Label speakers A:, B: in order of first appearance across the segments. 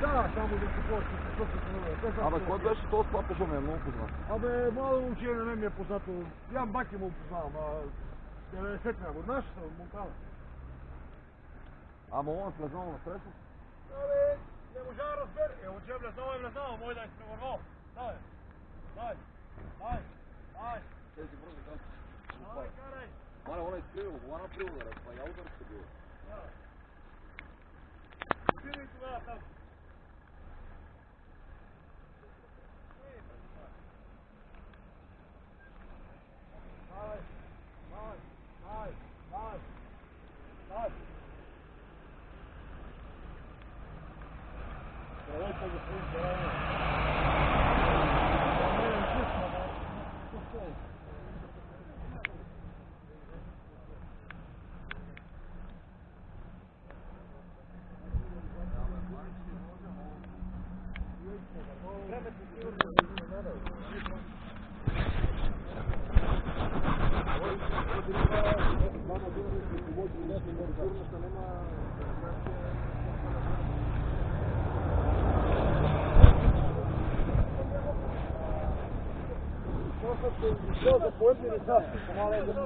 A: Да, само да се почне с това.
B: Абе, кой беше този това Peugeot, ме е много познат?
A: Абе, мало момче на мен ми е познато. Ян Баки му познавам, 90-на година, Монтана.
B: Ама он е влезнал на срещу?
A: Абе, не можа да разбере. Отже влезнал, мой да е спревървал. Давай, давай, давай, давай.
B: Тези бързи газ.
A: Давай, карай.
B: Мале, он е изкривил, това направил да това я удар ще бил.
A: Спирай тогава там. Давай, давай, давай, давай, давай. Здравейте, господин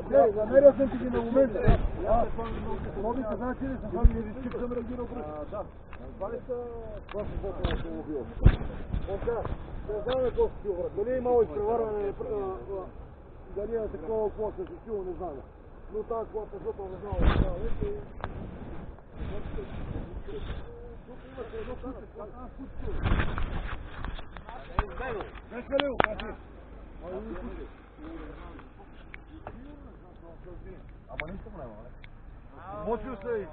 A: Здравейте. Намерил съм ти ги на момента. Моби се значи ли съм сами не рискив съм реагирал бързо. Да. Това ли са това на автомобила? Не знаме колко си обрат. Дали е имало изпреварване, дали е такова какво се случило, не знаме. Но тази кола Peugeot не знала да става вече и... Тук имаше едно кутче. Не свалил, кажи.
B: Ама нищо му няма, не?
A: Моцил се и...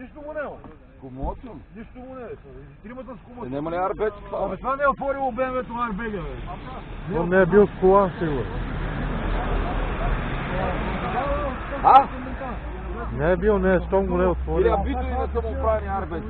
A: Нищо му няма.
B: Комотиум?
A: Нищо му не е. Тримата с комотиум.
B: Нема ли арбеч това?
A: Абе това не е отворило БМВ-то на арбега, бе.
C: Он не е бил с кола, сигурно.
B: А?
C: Не е бил, не е, щом го не е отворил.
B: Или абито и не са му правени арбеч.